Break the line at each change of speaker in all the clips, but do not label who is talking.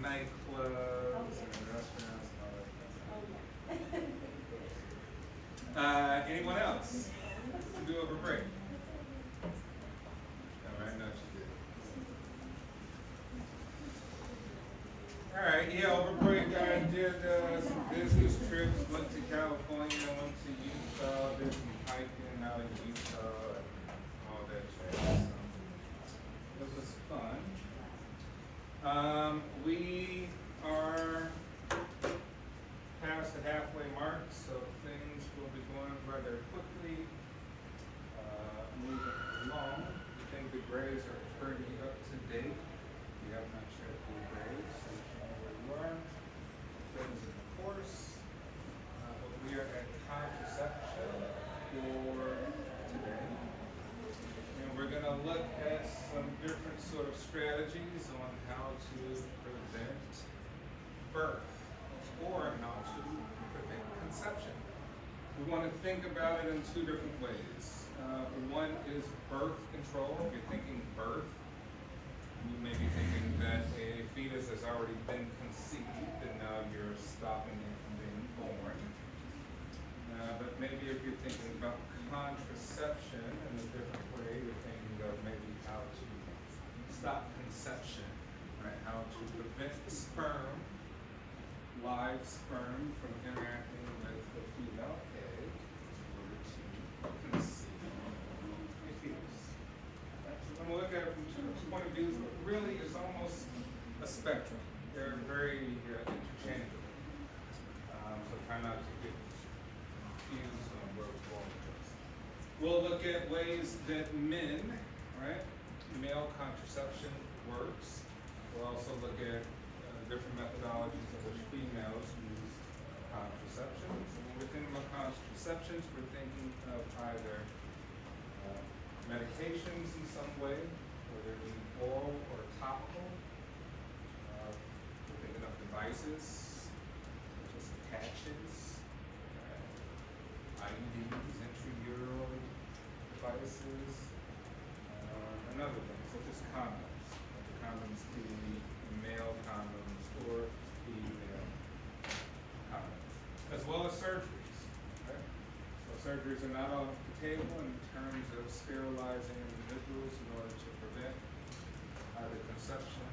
nightclubs and restaurants and all that kind of stuff. Anyone else to do over break? All right, no, she did. All right, yeah, over break I did some business trips, went to California, went to Utah, did some hiking out in Utah, and all that jazz. So it was fun. We are past the halfway mark, so things will be going rather quickly. Moving along, I think the grades are pretty up to date. We have not checked the grades, so you know where you are. Things in the course. But we are at contraception for today. And we're going to look at some different sort of strategies on how to prevent birth or how to prevent conception. We want to think about it in two different ways. One is birth control. If you're thinking birth, you may be thinking that a fetus has already been conceived and now you're stopping it from being born. But maybe if you're thinking about contraception in a different way, you're thinking of maybe how to stop conception, right? How to prevent sperm, live sperm, from interacting with the female egg in order to conceive a fetus. Right? So we're going to look at it from two different point of views, but really it's almost a spectrum. They're very interchangeable. So try not to get confused on where we're going with this. We'll look at ways that men, right, male contraception works. We'll also look at different methodologies in which females use contraceptions. And when we're thinking about contraceptions, we're thinking of either medications in some way, whether it be oral or topical. We're thinking of devices, such as patches, IUDs, intramural devices, and other things, such as condoms. The condoms be male condoms or female condoms, as well as surgeries. Right? So surgeries are not off the table in terms of sterilizing individuals in order to prevent either conception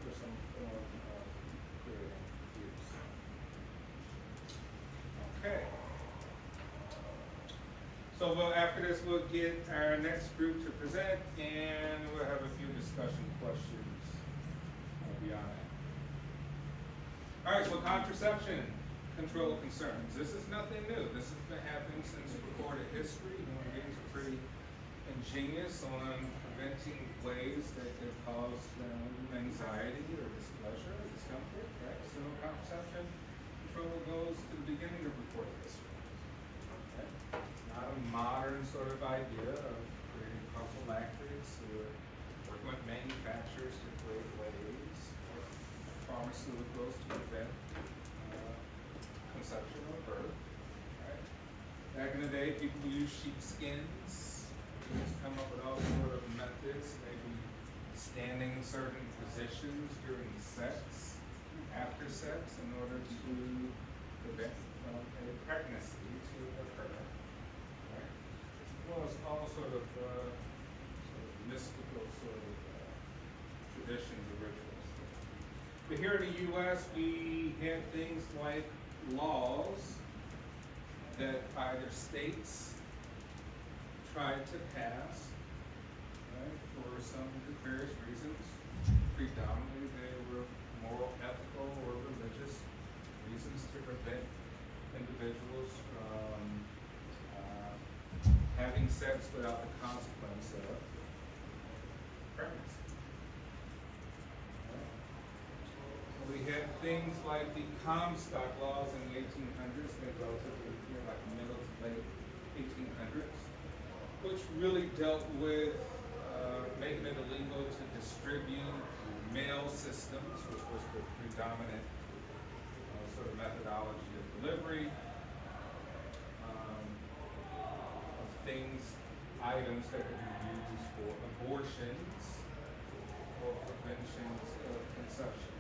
or some form of creating use. Okay. So after this, we'll get our next group to present, and we'll have a few discussion questions beyond that. All right, so contraception control concerns. This is nothing new. This has been happening since recorded history. Human beings are pretty ingenious on preventing ways that could cause anxiety or displeasure or discomfort. Right? So contraception control goes to the beginning of recorded history. Okay? Not a modern sort of idea of creating prophylactics or working with manufacturers to create ways or pharmaceuticals to prevent conception or birth. Right? Back in the day, people used sheepskins. People come up with all sort of methods, maybe standing in certain positions during sex, after sex, in order to prevent a pregnancy to occur. Right? Well, it's all sort of mystical sort of traditions or rituals. But here in the U.S., we have things like laws that either states tried to pass, right, for some various reasons. Predominantly, they were moral, ethical, or religious reasons to prevent individuals from having sex without the consequence of pregnancy. We had things like the Comstock laws in the 1800s, they relatively like middle to late 1800s, which really dealt with making it illegal to distribute mail systems, which was the predominant sort of methodology of delivery of things, items that could be used for abortions for preventions of conception.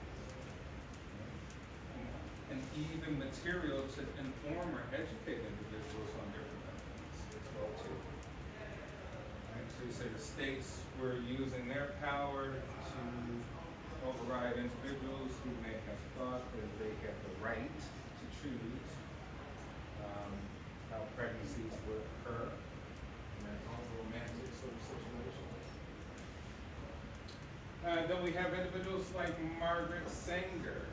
And even material to inform or educate individuals on different methods as well too. Right? So you say the states were using their power to override individuals who may have thought that they had the right to choose how pregnancies would occur in that romantic sort of situation. Then we have individuals like Margaret Sanger.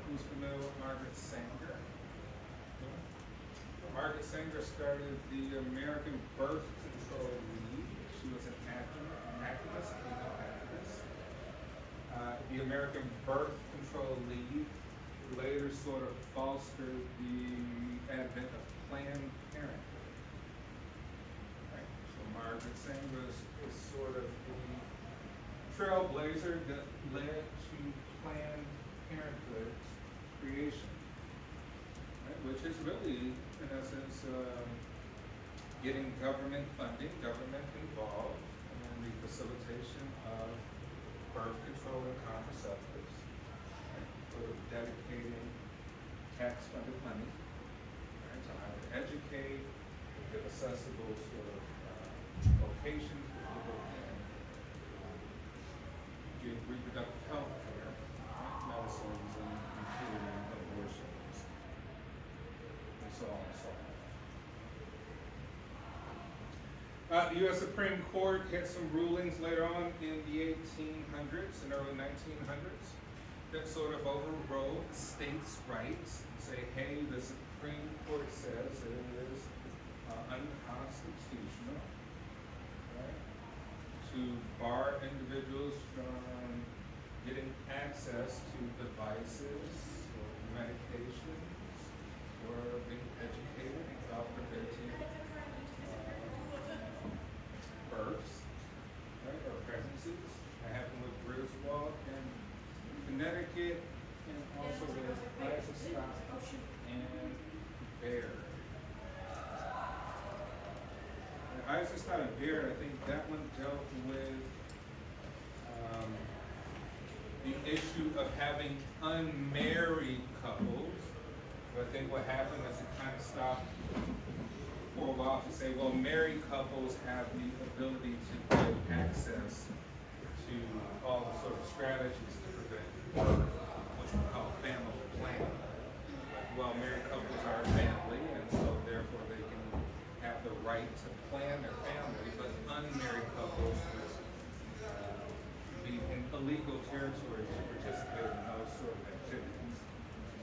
Who's familiar with Margaret Sanger? Margaret Sanger started the American Birth Control League. She was an activist, female activist. The American Birth Control League later sort of fostered the advent of Planned Parenthood. Right? So Margaret Sanger is sort of the trailblazer that led to Planned Parenthood creation, right? Which is really, in essence, getting government funding, government involved in the facilitation of birth control and contraceptives, right? Sort of dedicating tax-funded money, right, to either educate, give accessible sort of locations where people can get reproductive health care, right, medicines, and including abortions, and so on and so forth. The U.S. Supreme Court had some rulings later on in the 1800s and early 1900s that sort of overrode states' rights and say, hey, the Supreme Court says that it is unconstitutional, right, to bar individuals from getting access to devices or medications or being educated about preventing births, right, or pregnancies. That happened with Griswold in Connecticut, and also with Eisenstein and Baird. And Eisenstein and Baird, I think that one dealt with the issue of having unmarried couples. But I think what happened is it kind of stopped for a while to say, well, married couples have the ability to get access to all the sort of strategies to prevent birth, which we call family planning. Well, married couples are a family, and so therefore they can have the right to plan their family, but unmarried couples would be in illegal territory to participate in those sort of activities.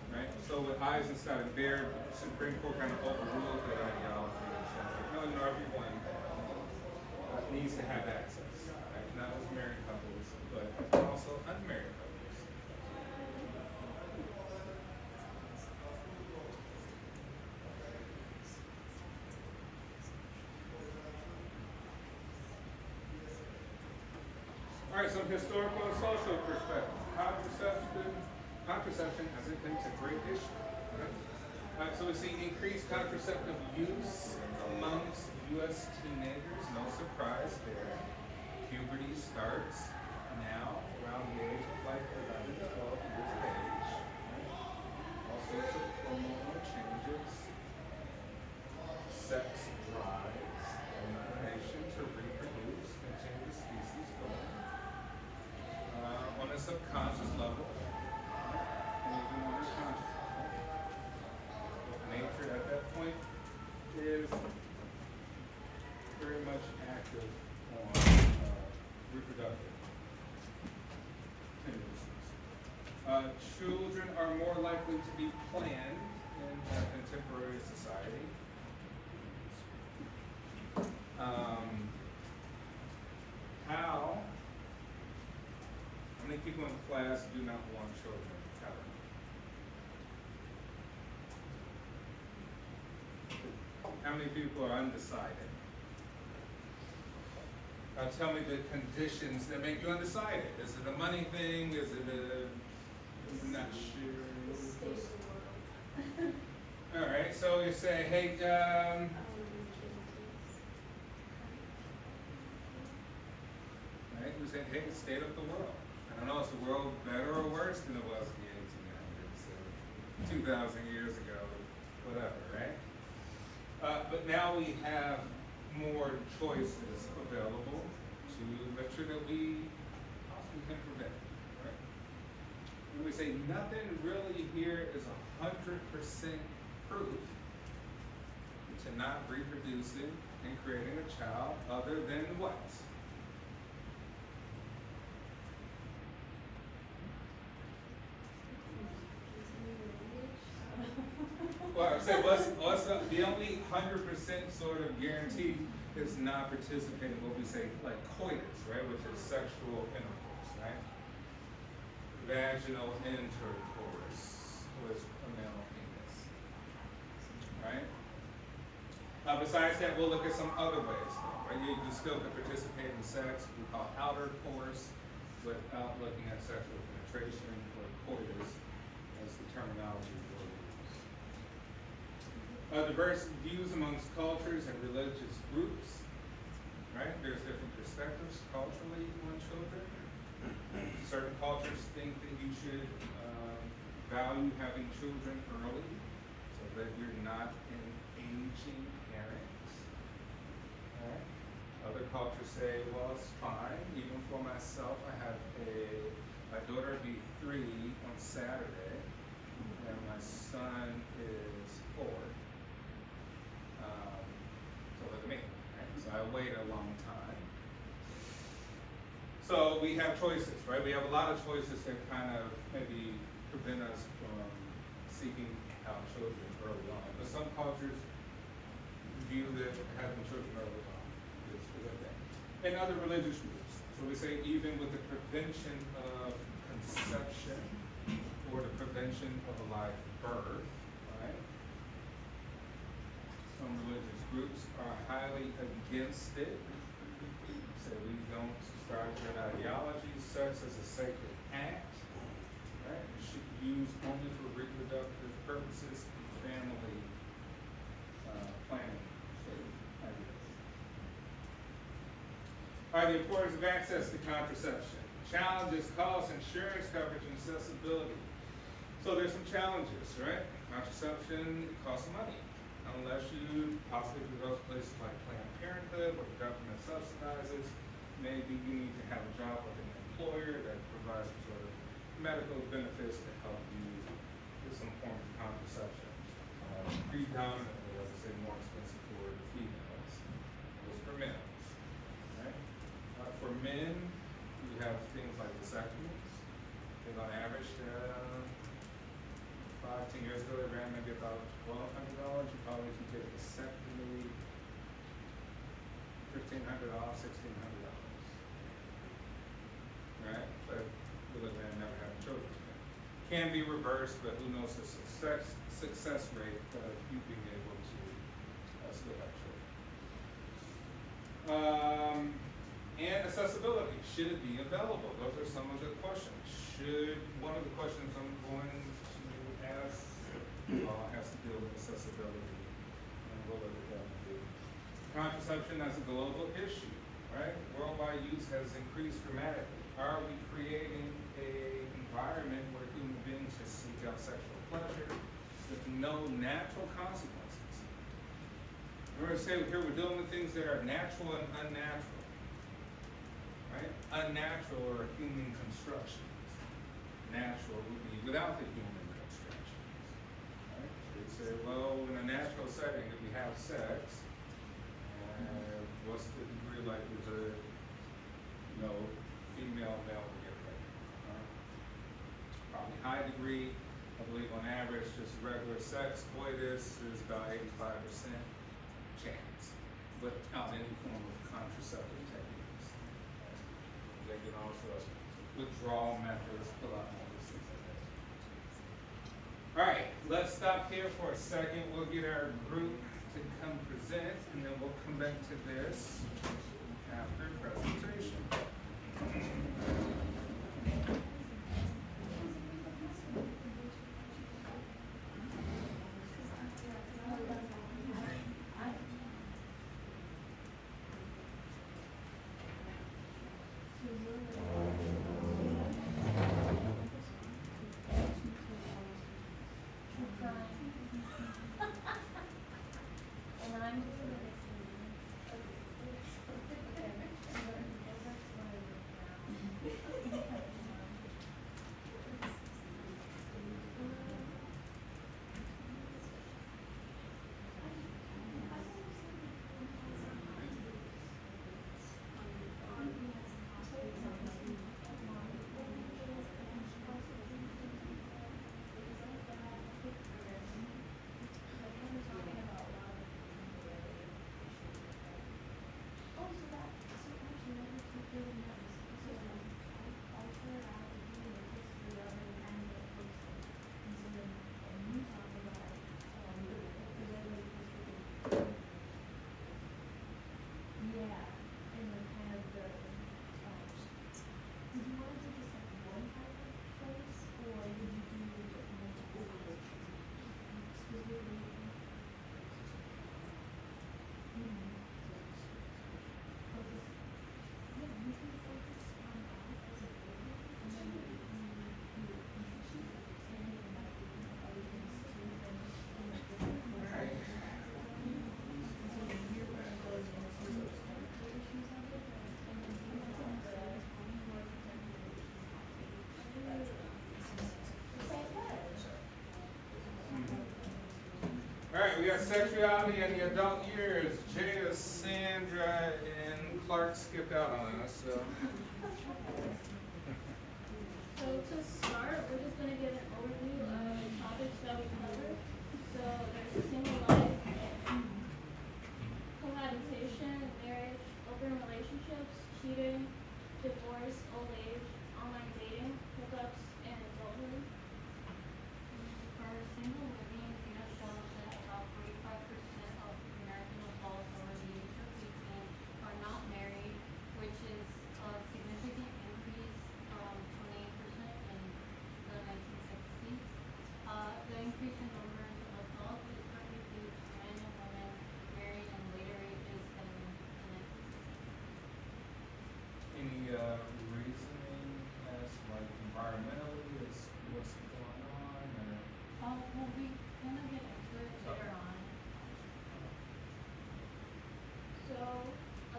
Right? So with Eisenstein and Baird, the Supreme Court kind of overruled that ideology and said, no, everyone needs to have access. Right? Not just married couples, but also unmarried couples. All right, some historical and social perspectives. Contraception as it is a great issue. Right? So we see increased contraceptive use amongst U.S. teenagers. No surprise there. Puberty starts now around the age of like 11 to 12 years of age. Right? All sorts of hormonal changes, sex drives, determination to reproduce, continue the species going. On a subconscious level, and even on a conscious level. Nature at that point is very much active on reproductive tendencies. Children are more likely to be planned in contemporary society. How many people in class do not want children? How many people are undecided? Tell me the conditions that make you undecided. Is it a money thing? Is it I'm not sure. All right, so you say, hey, right, you say, hey, state of the world. I don't know, is the world better or worse than it was in the 1800s, 2,000 years ago, whatever, right? But now we have more choices available to make sure that we possibly can prevent, right? When we say nothing really here is 100% proof to not reproducing and creating a child other than what? Well, I say what's the only 100% sort of guarantee is not participating in what we say like coitus, right, which is sexual intercourse, right? Vaginal intercourse with a male penis, right? Besides that, we'll look at some other ways, though, right? You still can participate in sex, we call outer course, without looking at sexual penetration or coitus as the terminology we'll use. Diverse views amongst cultures and religious groups, right? There's different perspectives culturally on children. Certain cultures think that you should value having children early so that you're not an aging parent. Right? Other cultures say, well, it's fine. Even for myself, I have my daughter will be 3 on Saturday, and my son is 4. So look at me, right? So I wait a long time. So we have choices, right? We have a lot of choices that kind of maybe prevent us from seeking out children early on. But some cultures view that having children early on is a good thing. And other religious groups. So we say even with the prevention of conception or the prevention of a live birth, right? Some religious groups are highly against it. So we don't subscribe to that ideology. Sex is a sacred act, right? It should be used only for reproductive purposes and family planning. All right, the importance of access to contraception. Challenges, costs, insurance coverage, and accessibility. So there's some challenges, right? Contraception costs money. Unless you possibly go to places like Planned Parenthood, where the government subsidizes, maybe you need to have a job with an employer that provides some sort of medical benefits to help you with some form of contraception. Predominantly, as I say, more expensive for the females than for males. Right? For men, you have things like vasectomies. I think on average, 5-10 years ago, they ran maybe about $1,200. You probably can get a vasectomy, $1,500, $1,600. Right? But we look at never having children. Can be reversed, but who knows the success rate of you being able to still have children. And accessibility. Should it be available? Those are some of the questions. One of the questions I'm going to ask has to deal with accessibility, and we'll look at that too. Contraception as a global issue, right? Worldwide use has increased dramatically. Are we creating an environment where human beings just seek out sexual pleasure with no natural consequences? Remember, say here we're dealing with things that are natural and unnatural, right? Unnatural are human constructions. Natural would be without the human constructions. Right? So you say, well, in a natural setting, if we have sex, what's the degree of likelihood, female, male will get pregnant? Probably high degree. I believe on average, just regular sex, coitus is about 85% chance, without any form of contraceptive techniques. They can also withdrawal methods, pull out all those things like that. All right, let's stop here for a second. We'll get our group to come present, and then we'll come back to this after presentation. right, we got sexuality in the adult years. Jada, Sandra, and Clark skipped out on us, so.
So to start, we're just going to give an overview of the topics that we cover. So there's single life, cohabitation, marriage, open relationships, cheating, divorce, old age, online dating, hookups, and adulthood.
For single living, data shows that about 45% of American adults over the age of 18 are not married, which is a significant increase from 28% in the 1960s. The increase in numbers of adults is partly due to men and women married in later ages than in the 1960s.
Any reasoning as like environmentally is what's going on, or?
Well, we kind of get into it later on.
So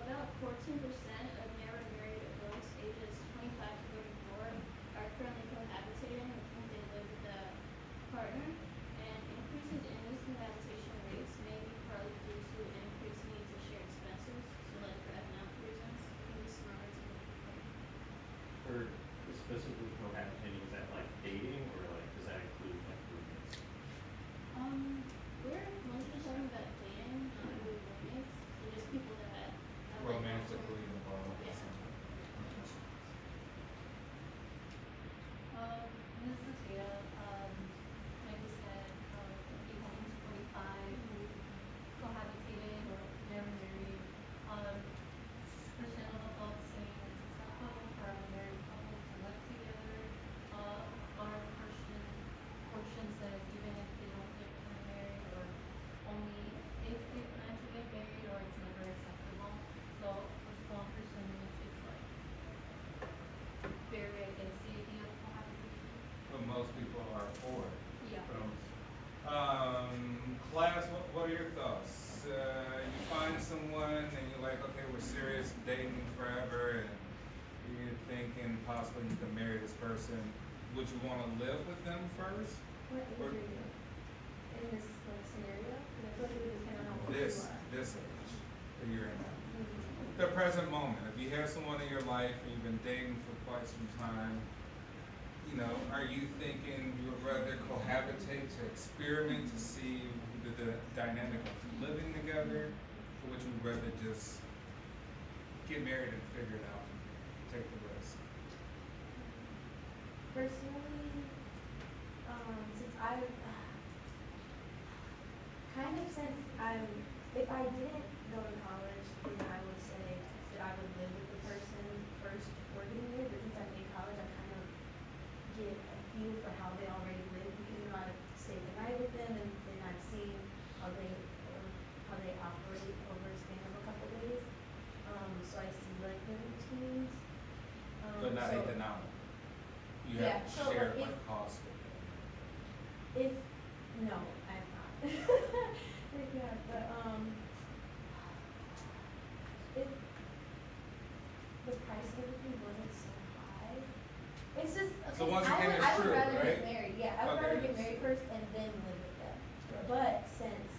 about 14% of never married adults ages 25 to 34 are currently cohabitating, which means they live with a partner. And increases in these cohabitation rates may be partly due to an increased need to share expenses, so like for economic reasons, it can be smarter to live with a partner.
For specifically cohabitating, is that like dating or like does that include like roommates?
We're mostly talking about dating, not really roommates, so just people that have like
Romantically involved.
Yeah.
This is data, like we said, people into 45 who cohabitated or never married. Percent of adults saying it's acceptable for a married couple to live together. Our portion says even if they don't get married or only if they plan to get married or it's never acceptable. So a small percentage is like very against the idea of cohabitation.
But most people are for it.
Yeah.
Class, what are your thoughts? You find someone and you're like, okay, we're serious, dating forever, and you're thinking possibly you can marry this person. Would you want to live with them first?
What age
Or
are you in this like scenario? And I feel like it would depend on how old you
this
are.
age that you're in now?
Mhm.
The present moment. If you have someone in your life and you've been dating for quite some time, you know, are you thinking you would rather cohabitate to experiment to see the dynamic of living together, or would you rather just get married and figure it out, take the risk?
Personally, since I've if I didn't go to college, then I would say that I would live with the person first before getting married. But since I'm in college, I kind of get a feel for how they already live because you know I've stayed the night with them and then I've seen how they operate over a span of a couple days. So I see like their routines.
But not
so
economic. You
Yeah,
have to
so,
share
like,
like costs with them.
if no, I'm not. Yeah, but if the price of everything wasn't so high, it's just
So once again, it's
I would
true,
rather
right?
get married. Yeah, I would
Okay.
rather get married first and then live with them.
Gotcha.
But since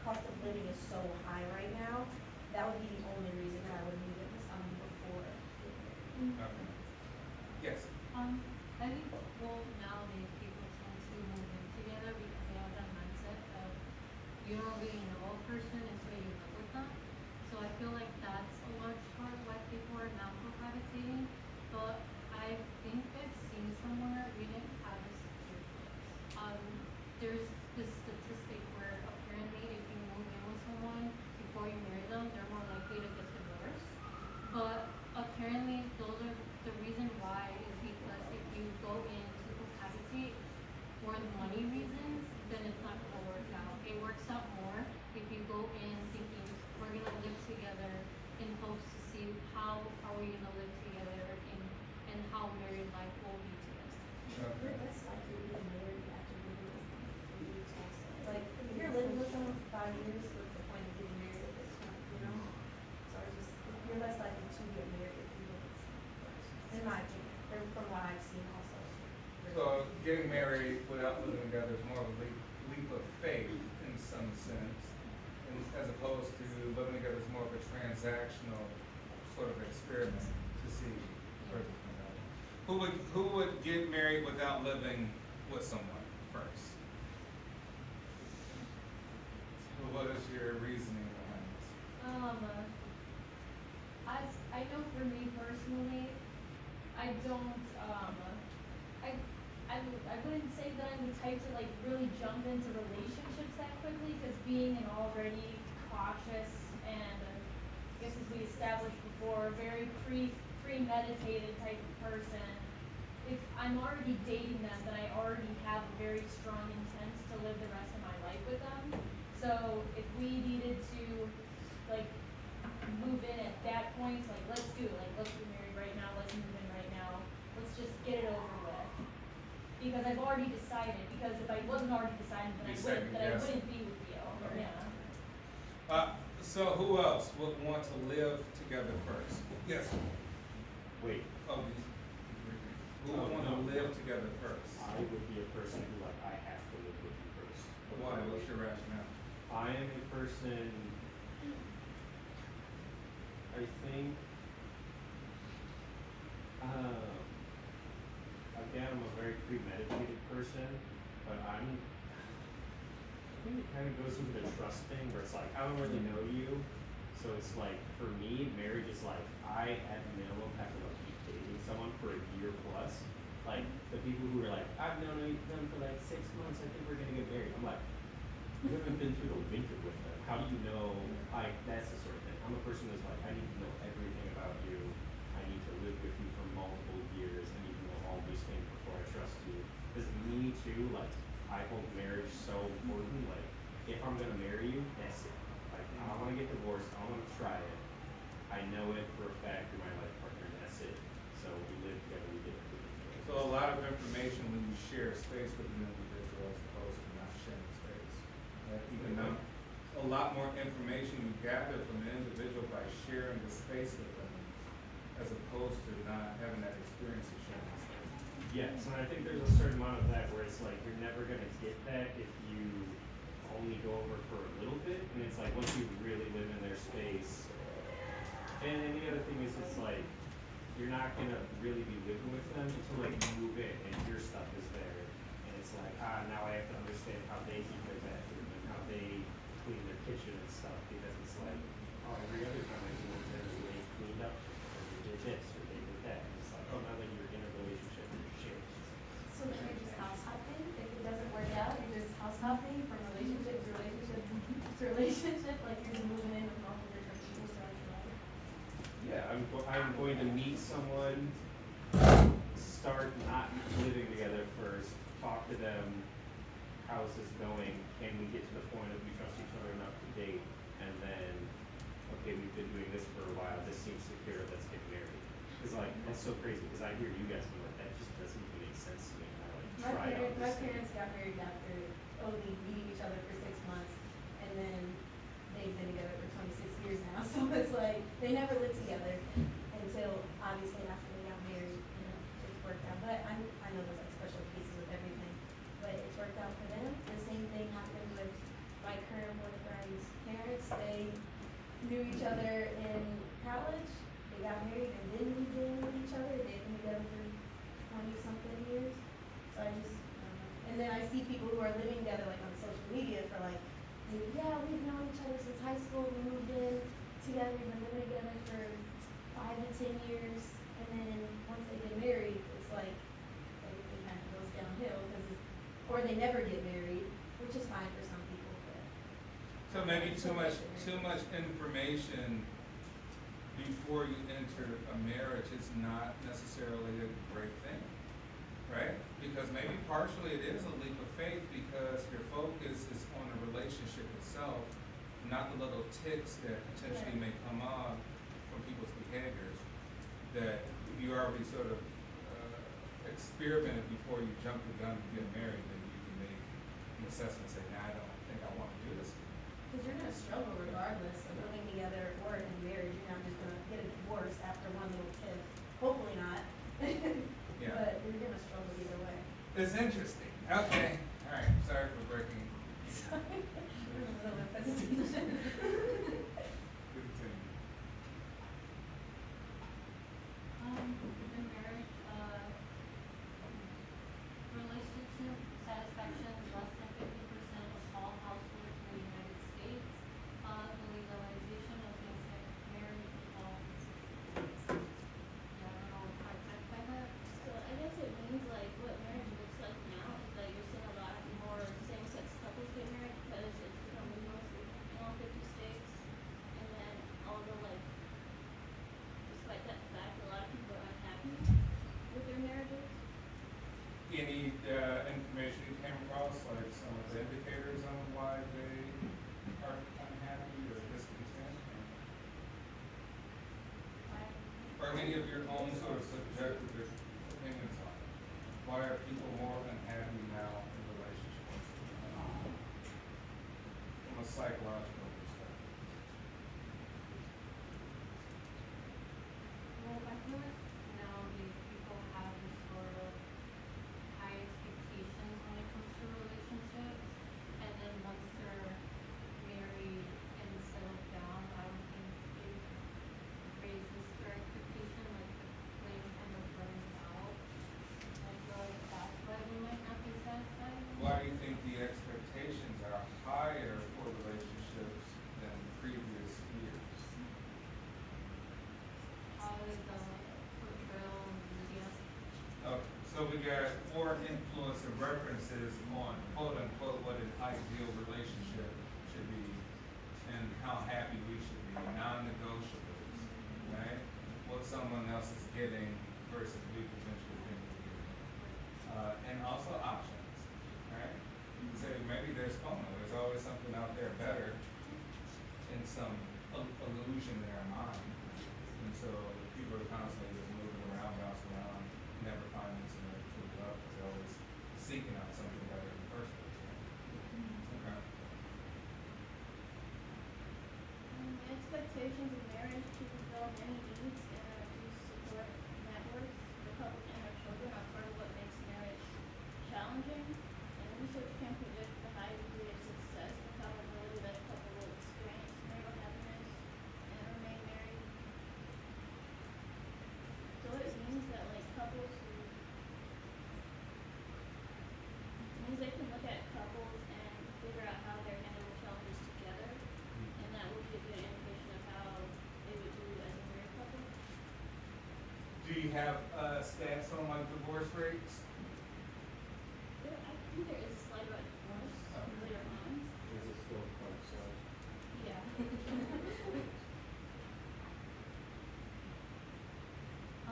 cost of living is so high right now, that would be the only reason that I would move in with someone before getting married.
Okay. Yes.
I think well nowadays people tend to move in together because they have that mindset of you don't really know a person until you live with them. So I feel like that's a large part why people are now cohabitating. But I think I've seen somewhere we didn't have this statistics. There's this statistic where apparently if you move in with someone before you marry them, they're more likely to get divorced. But apparently those are the reason why is because if you go in to cohabitate for the money reasons, then it's not gonna work out. It works out more if you go in thinking we're gonna live together in hopes to see how are we gonna live together and how married life will be to us.
You're less likely to get married after living with them for you to also. Like, if you're living with someone for 5 years, what's the point of getting married at this point, you know? So I just, you're less likely to get married if you live with someone first, in my opinion, from what I've seen also.
So getting married without living together is more of a leap of faith in in some sense, and as opposed to living together as more of a transactional sort of experiment to see where it can go. Who would get married without living with someone first? What is your reasoning behind this?
I know for me personally, I don't, I wouldn't say that I'm the type to like really jump into relationships that quickly, because being an already cautious and, I guess as we established before, very premeditated type of person, if I'm already dating them, then I already have a very strong intent to live the rest of my life with them. So if we needed to, like, move in at that point, like, let's do it, like, let's get married right now, let's move in right now, let's just get it over with. Because I've already decided, because if I wasn't already decided, then I wouldn't be with you,
Okay.
yeah.
So who else would want to live together first? Yes.
Wait,
Oh, who would want to live together first?
I would be a person who like, I have to live with you first.
Why? What's your rationale?
I am a person, I think, again, I'm a very premeditated person, but I think it kind of goes into the trust thing where it's like, I don't really know you, so it's like, for me, marriage is like, I at minimum have to like keep dating someone for a year plus. Like, the people who are like, I've known them for like 6 months, I think we're gonna get married. I'm like, you haven't been through the winter with them. How do you know? Like, that's the sort of thing. I'm a person that's like, I need to know everything about you. I need to live with you for multiple years. I need to know all these things before I trust you. Because me too, like, I hold marriage so important. Like, if I'm gonna marry you, that's it. Like, I don't wanna get divorced. I don't wanna try it. I know it for a fact you're my life partner, and that's it. So we live together, we get into it.
So a lot of information when you share space with an individual as opposed to not sharing space. Right? Even though a lot more information you gather from an individual by sharing the space with them as opposed to not having that experience of sharing the space.
Yes, and I think there's a certain amount of that where it's like you're never gonna get that if you only go over for a little bit, and it's like once you really live in their space. And then the other thing is it's like you're not gonna really be living with them until like you move in and your stuff is there, and it's like now I have to understand how they keep their bathroom and how they clean their kitchen and stuff, because it's like every other time I go over there they cleaned up or they did this or they did that, and it's like now that you're in a relationship you're sharing.
So then you're just house hopping, if it doesn't work out, you're just house hopping from relationship to relationship to relationship, like you're just moving in with multiple different people throughout your life.
Yeah, I'm going to meet someone, start not living together first, talk to them, how's this going, can we get to the point of we trust each other enough to date, and then, okay, we've been doing this for a while, this seems secure, let's get married. It's like, that's so crazy, because I hear you guys be like, that just doesn't even make sense to me, and I like try out
My
this thing.
parents got married after only meeting each other for 6 months, and then they've been together for 26 years now, so it's like, they never lived together until, obviously, after they got married, you know, it's worked out, but I know there's like special cases with everything, but it's worked out for them. The same thing happened with my current boyfriend's parents. They knew each other in college, they got married and didn't move in with each other, they've been together for 20-something years, so I just, and then I see people who are living together like on social media for like, yeah, we've known each other since high school, we moved in together, we've been living together for 5 to 10 years, and then once they get married, it's like, everything kind of goes downhill, or they never get married, which is fine for some people, but.
So maybe too much information before you enter a marriage is not necessarily a great thing, right? Because maybe partially it is a leap of faith because your focus is on the relationship itself, not the little ticks that potentially may come on from people's behaviors. That if you already sort of experimented before you jump the gun to get married, then you can make an assessment and say, nah, I don't think I want to do this.
Because you're gonna struggle regardless of living together or in marriage, you're not just gonna get a divorce after one little kid, hopefully not.
Yeah.
But you're gonna struggle either way.
It's interesting. Okay. All right. Sorry for breaking.
Sorry.
or any of your own sort of subjective opinions on it? Why are people more unhappy now in relationships? From a psychological perspective.
Well, I feel like nowadays people have this sort of high expectations when it comes to relationships, and then once they're married and settled down, I don't think it raises their expectation, like the flame kind of burns out. I feel like that's why they might not be satisfied.
Why do you think the expectations are higher for relationships than previous years?
Probably the portrayal in media.
Okay, so we got 4 influence and references on quote unquote what an ideal relationship should be and how happy we should be, non-negotiables, right? What someone else is getting versus we potentially think we're getting. And also options, right? You can say maybe there's FOMO, there's always something out there better in some illusion in our mind. And so people are constantly just moving around, bouncing around, never finding somewhere to put it up, because they're always seeking out something better in the first place. Okay.
The expectations of marriage to fulfill many needs and these support networks for couples and their children are part of what makes marriage challenging. And research can predict the high degree of success and probability that a couple will experience marital happiness and remain married. So it means that like couples who it means they can look at couples and figure out how they're handling challenges together, and that would give you an indication of how they would do as a married couple.
Do you have stats on like divorce rates?
I think there is a slide about divorce later on.
Is it still quite so?
Yeah.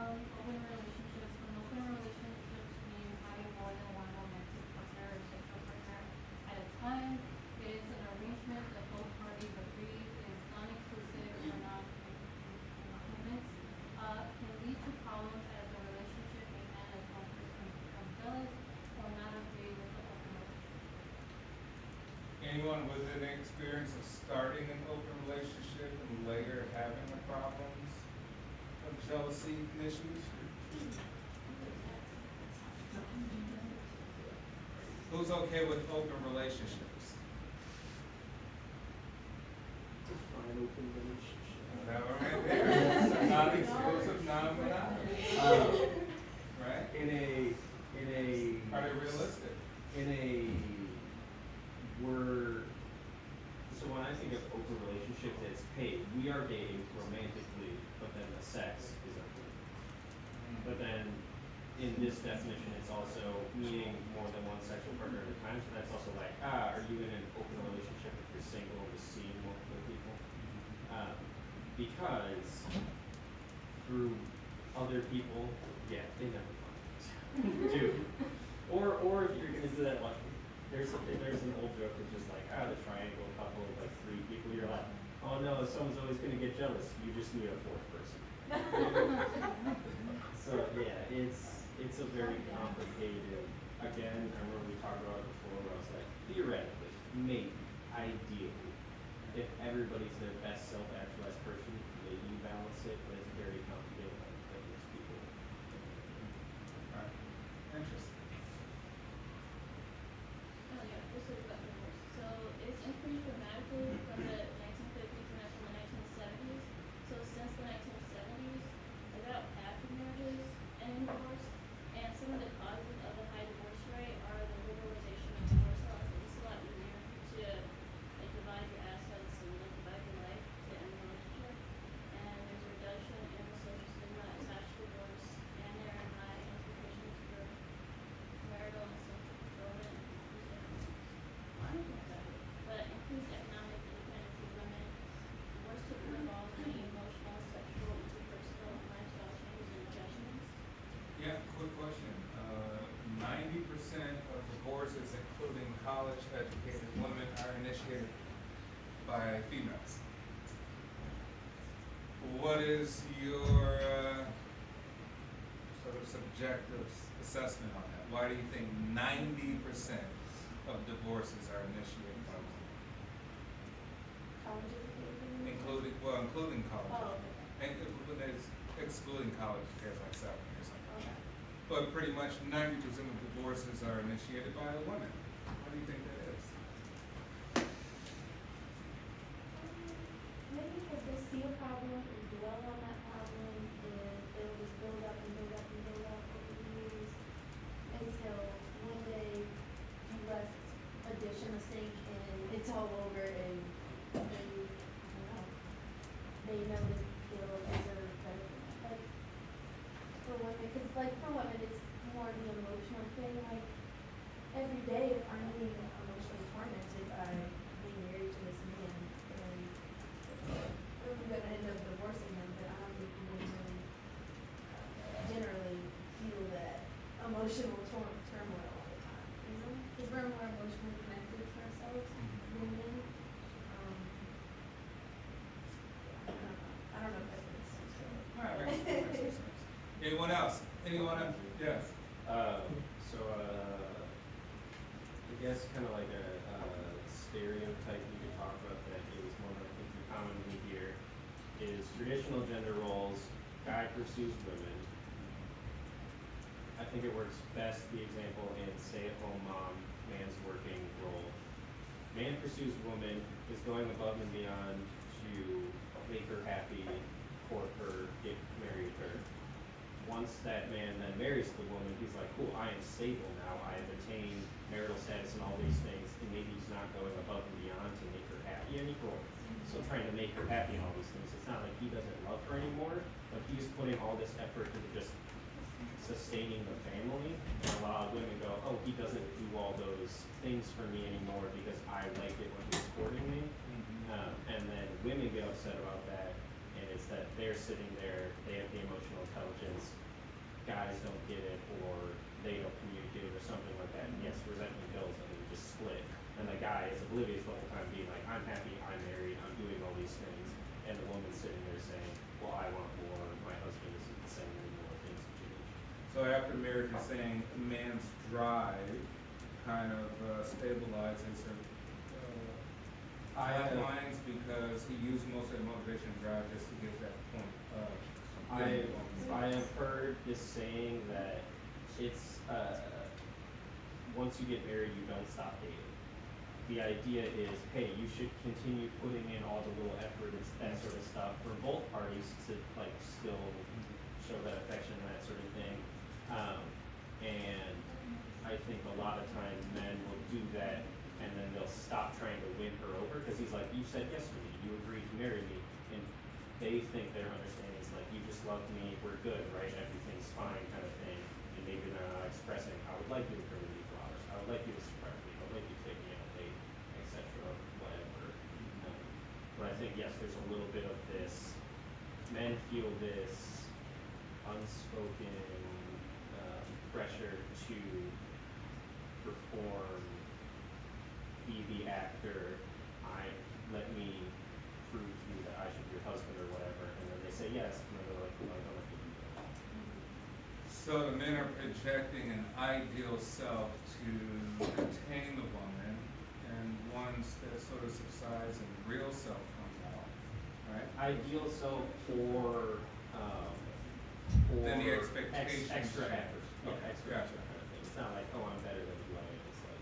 Open relationships. When open relationships mean having more than one romantic partner or sexual partner at a time, it is an arrangement that both parties agree is non-exclusive or non-monogamous. Can lead to problems as the relationship may end as one person becomes jealous or not agree with the open relationship.
Anyone with an experience of starting an open relationship and later having the problems of jealousy issues? Who's okay with open relationships?
Define open relationship.
That one right there. Non-exclusive, non-monogamous. Right? Are they realistic?
So when I think of open relationships, it's, hey, we are dating romantically, but then the sex is open. But then, in this definition, it's also meaning more than one sexual partner at a time, so that's also like, are you in an open relationship if you're single and just seeing multiple people? Because through other people, yeah, they never find dude. Or if you're gonna do that, like, there's an old joke that's just like, the triangle couple of like 3 people, you're like, oh no, someone's always gonna get jealous, you just need a 4th person. So yeah, it's a very complicated, again, I remember we talked about it before, where I was like, theoretically, maybe, ideally, if everybody's their best self-actualized person, maybe you balance it, but it's very complicated, like most people.
Right. Interesting.
Oh yeah, this is about divorce. So it's increased dramatically from the 1950s and from the 1970s. So since the 1970s, about half of marriages end in divorce. And some of the causes of the high divorce rate are the liberalization of divorce laws. It's a lot easier to like divide your assets and like divide your life to end a relationship. And there's a reduction in the social stigma attached to divorce, and there are high implications for marital and social fulfillment. But increased economic independence of women, divorce typically involves many emotional, sexual, interpersonal, and lifestyle changes and adjustments.
Yeah, quick question. 90% of divorces, including college-educated women, are initiated by females. What is your sort of subjective assessment on that. Why do you think 90% of divorces are initiated by women?
College education.
Including college.
Oh,
And when it's excluding college, there's like 7 or something.
okay.
But pretty much 90% of divorces are initiated by a woman. Why do you think that is?
Maybe because they see a problem and dwell on that problem, and they'll just build up and build up and build up over the years until one day you left a dish in the sink and it's all over, and then, I don't know, they know that they'll deserve better than that. Like, for women, because like for women, it's more the emotional thing. Like, every day if I'm being emotionally tormented by being married to this man, then I'm gonna end up divorcing him, but I don't think women really generally feel that emotional turmoil all the time, you know? Because we're more emotionally connected to ourselves than men. I don't know if that makes sense.
Alright, makes sense. Anyone else? Yes.
I guess kind of like a stereotype you could talk about that is one that I think we commonly hear is traditional gender roles, guy pursues women. I think it works best, the example, in stay-at-home mom, man's working role. Man pursues woman, is going above and beyond to make her happy, court her, get married her. Once that man then marries the woman, he's like, cool, I am stable now, I have attained marital status and all these things, and maybe he's not going above and beyond to make her happy anymore. So trying to make her happy and all these things, it's not like he doesn't love her anymore, but he's putting all this effort into just sustaining the family, and a lot of women go, oh, he doesn't do all those things for me anymore because I like it when he's courting me. And then women get upset about that, and it's that they're sitting there, they have the emotional intelligence, guys don't get it, or they don't communicate it, or something like that, and yes, resentment builds, and they just split. And the guy is oblivious the whole time, being like, I'm happy, I'm married, I'm doing all these things, and the woman's sitting there saying, well, I want more, my husband isn't saying anymore, things have changed.
So after marriage, you're saying a man's drive kind of stabilizes or lines because he used most of the motivation and drive just to get that point of.
I have heard this saying that it's once you get married, you don't stop dating. The idea is, hey, you should continue putting in all the little effort and that sort of stuff for both parties to like still show that affection and that sort of thing. And I think a lot of times men will do that and then they'll stop trying to win her over because he's like, you said yes to me, you agreed to marry me, and they think their understanding is like, you just love me, we're good, right? Everything's fine kind of thing. And maybe they're not expressing, I would like you to bring me flowers, I would like you to surprise me, I would like you to take me on a date, etc. Whatever. But I think yes, there's a little bit of this. Men feel this unspoken pressure to perform, be the actor. Let me prove to you that I should be your husband or whatever, and then they say yes, and then they're like, well, I don't have to do that.
So the men are projecting an ideal self to attain the woman, and once that sort of subsides and the real self comes out, right?
Ideal self for
Then the expectation
extra
should-
effort. Yeah,
Okay,
extra
gotcha.
effort kind of thing. It's not like, oh, I'm better than you I am. It's like,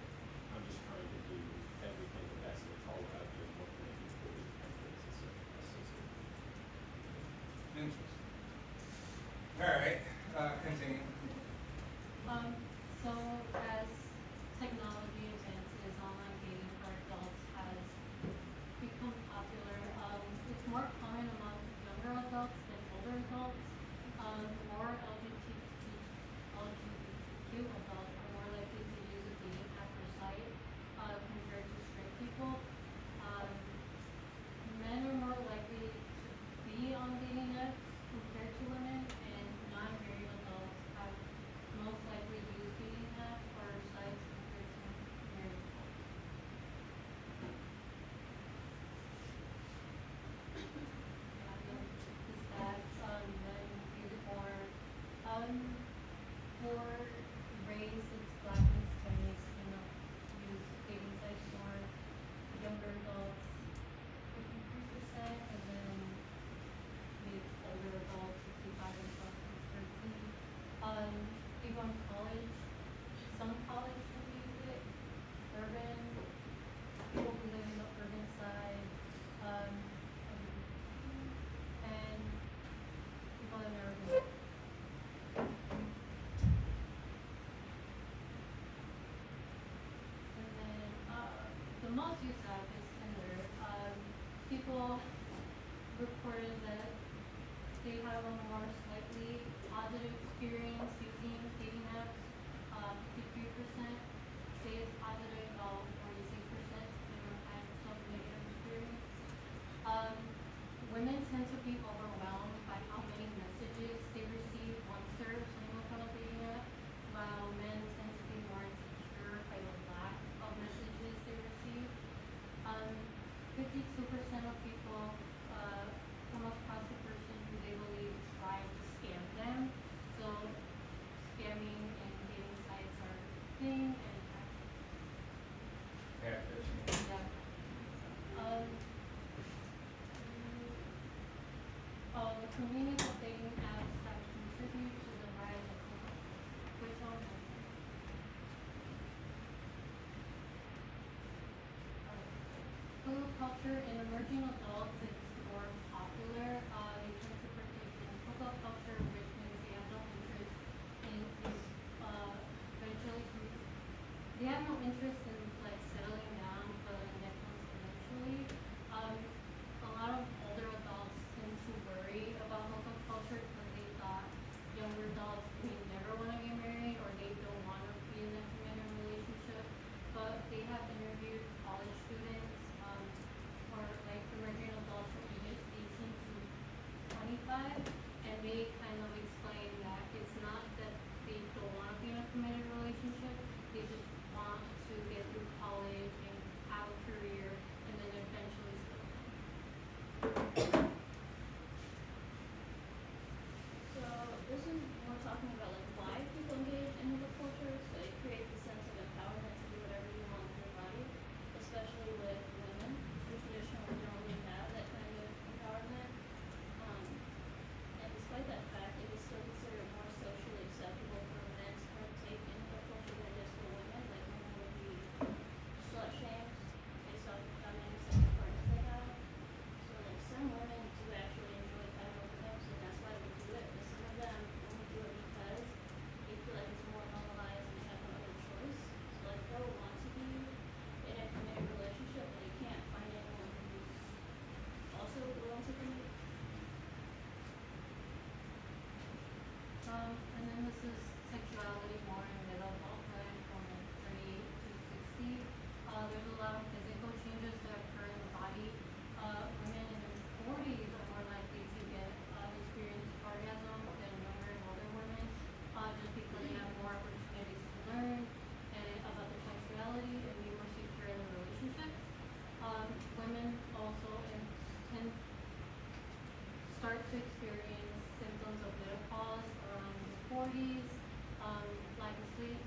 I'm just trying to do everything the best, and it's all about doing what can I do for you kind of things instead of my sister.
Interesting. All right, continue.
So as technology advances, online dating for adults has become popular. It's more common among younger adults than older adults. More LGBTQ adults are more likely to use a dating app or site compared to straight people. Men are more likely to be on dating apps compared to women, and non-married adults have most likely used dating apps or sites compared to married adults. Yeah, the stats, men use it more. college, some college people use it, urban, people who live in the urban side, and people in the urban. And then, the most used app is Tinder. People reported that they have a more slightly positive experience using dating apps. 53% say it's positive, while 46% never had some negative experience. Women tend to be overwhelmed by how many messages they receive once they're signing up on a dating app, while men tend to be more insecure by the lack of messages they receive. 52% of people come across a person who they believe is trying to scam them. So scamming and dating sites are a thing, and
Catfishing.
yeah. The convenience of dating apps have contributed to the rise of which one? Food culture in emerging adults is more popular. They tend to partake in hookup culture, which means they have no interest in eventually. They have no interest in like settling down, but that comes eventually. A lot of older adults tend to worry about hookup culture because they thought younger adults may never want to get married or they don't want to be in a committed relationship. But they have interviewed college students, or like emerging adults from ages 18 to 25, and they kind of explain that it's not that they don't want to be in a committed relationship, they just want to get through college and have a career and then eventually settle down.
So this is more talking about like why people engage in hookup culture. So it creates a sense of empowerment to do whatever you want with your body, especially with women who traditionally don't really have that kind of empowerment. And despite that fact, it is still considered more socially acceptable for men to partake in hookup culture than it is for women. Like women would be slut shamed based off of how many sexual partners they have. So like some women do actually enjoy casual hookups, and that's why they do it. But some of them only do it because they feel like it's more normalized and they have no other choice. So like they'll want to be in a committed relationship, but they can't find anyone who's also willing to commit.
And then this is sexuality more in middle adulthood from 38 to 60. There's a lot of physical changes that occur in the body. Women in their 40s are more likely to get experience orgasm than younger and older women, just because they have more opportunities to learn and about their sexuality and be more secure in their relationships. Women also tend start to experience symptoms of menopause around the 40s, lack of sleep,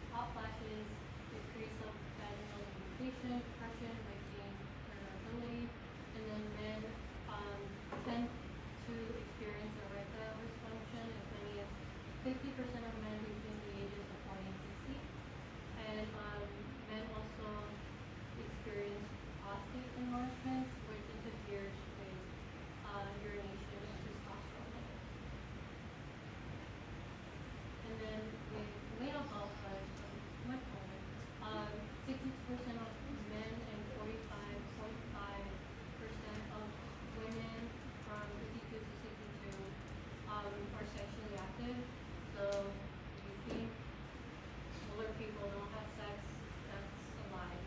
hot flashes, decrease of vaginal lubrication, depression, wasting irritability, and then men tend to experience erectile dysfunction as many as 50% of men between the ages of 40 and 60. And men also experience prostate enlargement, which interferes with urination and testosterone levels. And then with late adulthood, so much older, 62% of men and 45.5% of women from 52 to 62 are sexually active. So if you think older people don't have sex, that's a lie.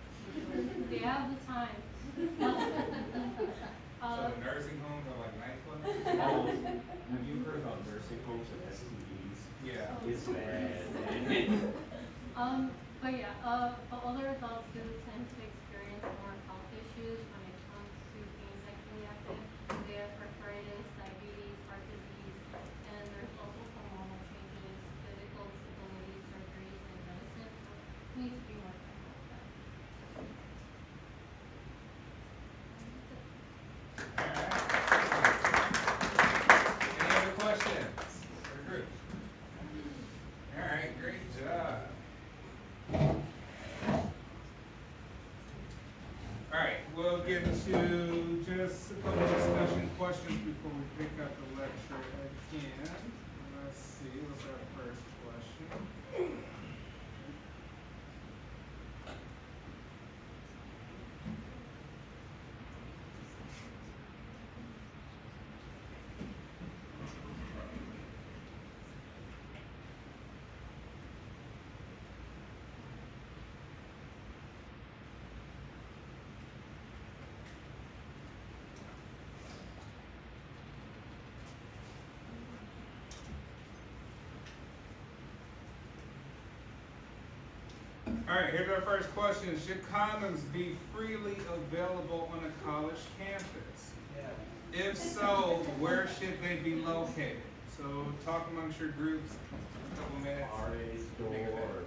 They have the time.
So nursing homes are like nightclubs?
Oh, have you heard about nursing homes and STDs?
Yeah.
It's bad, man.
But yeah, but older adults do tend to experience more health issues when it comes to being sexually active. They have arthritis, diabetes, heart disease, and there's also hormonal changes, physical disability, surgeries, and medicine. So we need to be more careful with that.
Alright. Any other questions for the group? Alright, great job. get to just a couple discussion questions before we pick up the lecture again. Let's see, what's our first question? All right, here's our first question. Should condoms be freely available on a college campus?
Yeah.
If so, where should they be located? So talk amongst your groups, a couple minutes.
RA's door.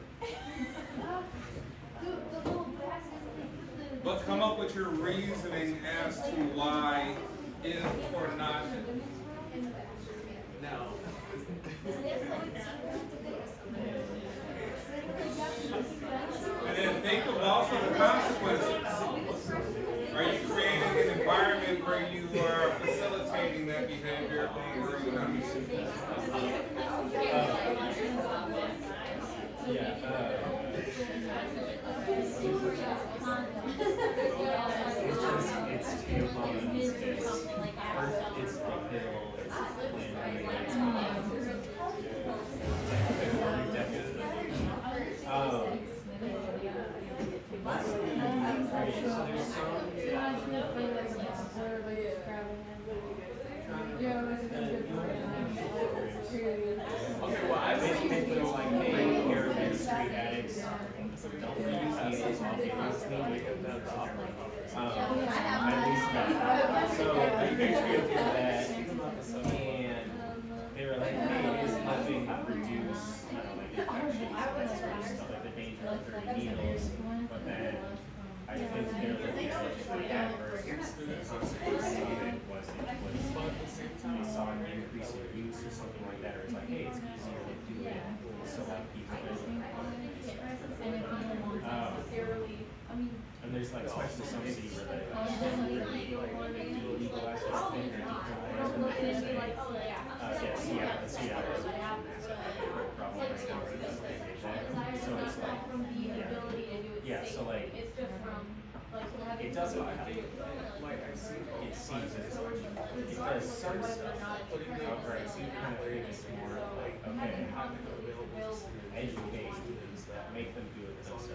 But come up with your reasoning as to why, if or not.
No.
And then think of also the consequences. Are you creating an environment where you are facilitating that behavior or are you not?
It's tampons, it's the pill, it's
Okay, well, I think
basically like, hey, you're a street addicts, don't use needles while getting clean. At least that. So they basically did that, and they were like, hey, it's helping reduce, infections, stuff like the danger of their needles, but then I think they're looking at it for adverse consequences of it was they saw an increase in use or something like that, or it's like, hey, it's easier to do it, so like people and there's like especially some cities where they do legalize this thing or decriminalize it, like you're saying, Seattle is a problem right now where they did that. So it's like, yeah, so like, it doesn't, it seems as it does some stuff, right, so you kind of think it's more like, okay, educate, make them do it themselves.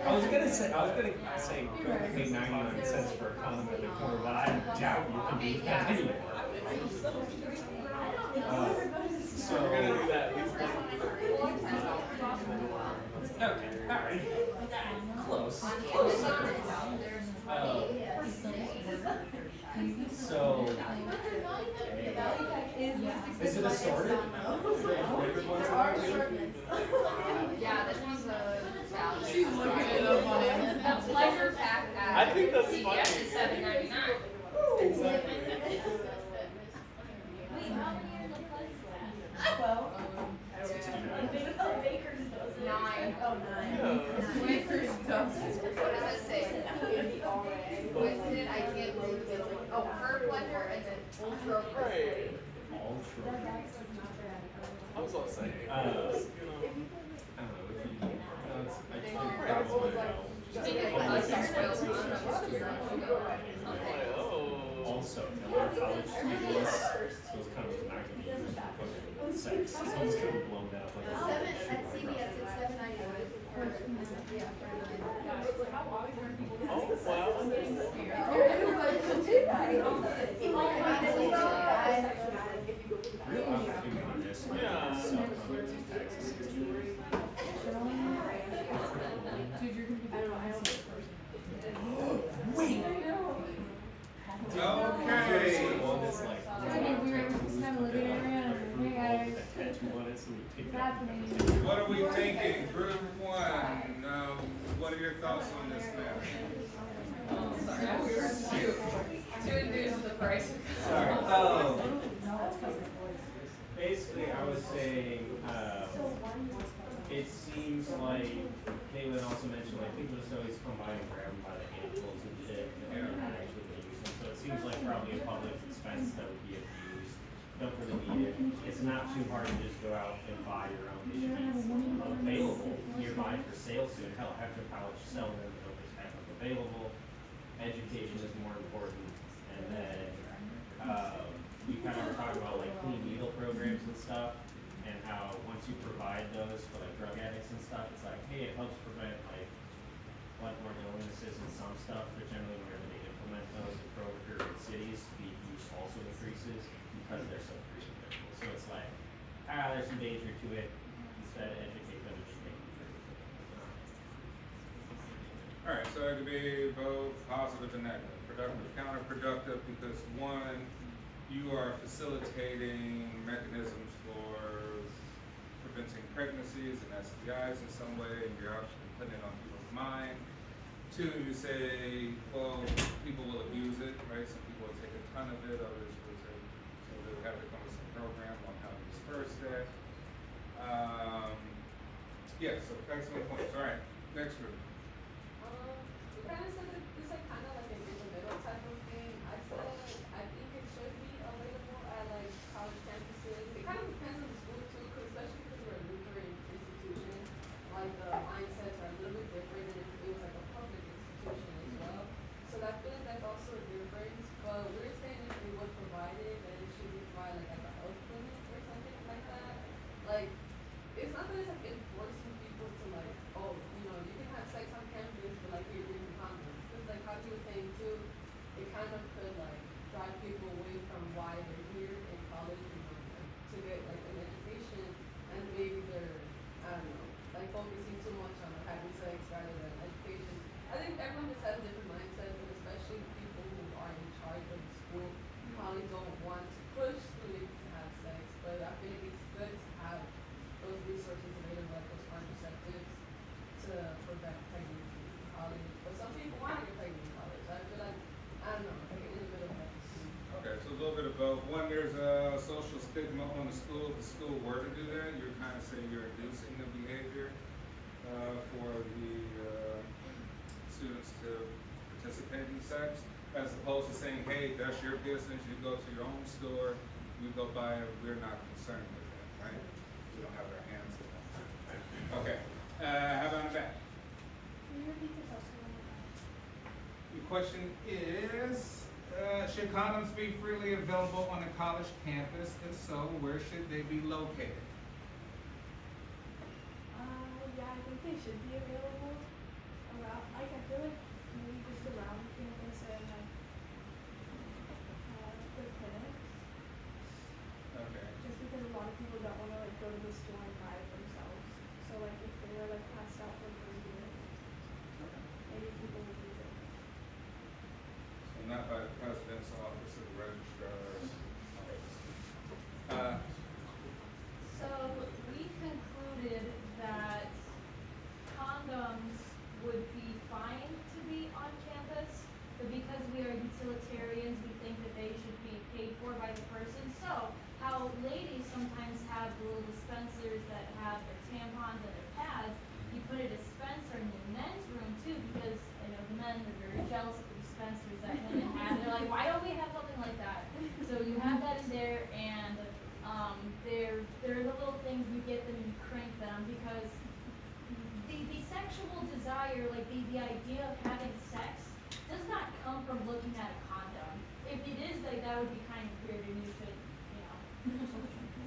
I was gonna say pay 99 cents for a condom at the corner, but I doubt you can do that anymore. So
we're gonna do that.
okay, alright. Close. So is it assorted?
Yeah, this one's a salad.
She's looking it up on Amazon.
A pleasure pack
I think that's funny.
CVS is $7.99.
Exactly.
Wait, how many are the pleasure
Well,
Nine.
oh, nine.
Yeah.
Wafers does.
What does it say? Twisted, I can't believe it. Oh, her pleasure and then ultra.
Right.
Ultra.
I was all saying.
I don't know if you, I think probably also, college students, those kind of not gonna be used for fucking sex. Someone's gonna be blown out like a
At CVS, it's $7.99
Oh, wow.
real opportunity just like
Yeah.
self-confidence and taxes. Wait!
Okay.
One that's like,
We were just kind of looking around and, hey guys,
tattoo on it, so we take
what's
that.
happening?
What are we thinking? Group one, what are your thoughts on this matter?
introduce the price.
Sorry.
No,
Basically, I was saying, it seems like Caitlin also mentioned, like, people just always come by and grab them by the handfuls and shit, and they're not actually gonna use them. So it seems like probably a public expense that would be abused. Don't really need it. It's not too hard to just go out and buy your own. They should be available nearby for sale soon. Hell, after college, sell them, they'll just have them available. Education is more important. And then, we kind of were talking about like clean needle programs and stuff, and how once you provide those for like drug addicts and stuff, it's like, hey, it helps prevent like bloodborne illnesses and some stuff, but generally whenever they implement those in programs in cities, the use also increases because they're so frequent. So it's like, there's some danger to it. Instead, educate them and just make them free.
Alright, so it could be both positive and negative, productive, counterproductive, because one, you are facilitating mechanisms for preventing pregnancies and STIs in some way, and you're actually putting it on people's mind. Two, you say, well, people will abuse it, right? Some people will take a ton of it, others will take, so they would have to come with some program on how to disperse that. Yeah, so excellent points. Alright, next group.
We kind of said that it's like kind of like an in the middle type of thing. I said I think it should be available at like college campuses. It kind of depends on the school too, cause especially because we're a Lutheran institution, like the mindsets are a little bit different than if it was like a public institution as well. So I feel like that's also a difference. But we're saying if we would provide it, then it should be provided like at the health clinic or something like that. Like it's not that it's like enforcing people to like, oh, you know, you can have sex on campus, but like you're using condoms. Because like how you were saying too, it kind of could like drive people away from why they're here in college, you know, like, to get like an education, and maybe they're, I don't know, like focusing too much on like, having sex rather than education. I think everyone just has different mindsets, and especially people who are in charge of the school probably don't want to push students to have sex, but I think it's good to have those resources available, like those contraceptives, to prevent pregnancy in college. But some people want to get pregnant in college. I feel like, I don't know, like in the middle of that.
Okay, so a little bit of both. One, there's a social stigma on the school. If the school were to do that, you're kind of saying you're inducing the behavior for the students to participate in sex, as opposed to saying, hey, that's your business. You go to your own store, you go buy it. We're not concerned with that, right? We don't have our hands in that. Okay, how about in the back?
Can you repeat the question?
The question is, should condoms be freely available on a college campus? If so, where should they be located?
Yeah, I think they should be available around, like, I feel like maybe just around campus and like, the clinics.
Okay.
Just because a lot of people don't wanna like go to the store and buy it themselves. So like if they were like passed out for free, maybe people would use it.
So not by the president's office or the registrars.
So we concluded that condoms would be fine to be on campus, but because we are utilitarians, we think that they should be paid for by the person. So how ladies sometimes have the little dispensers that have their tampons and their pads, you put a dispenser in the men's room too, because I know the men are very jealous of the dispensers that women have. They're like, why don't we have something like that? So you have that in there, and they're the little things you get them and you crank them, because the sexual desire, like the idea of having sex, does not come from looking at a condom. If it is, like, that would be kind of weird, and you should, you know.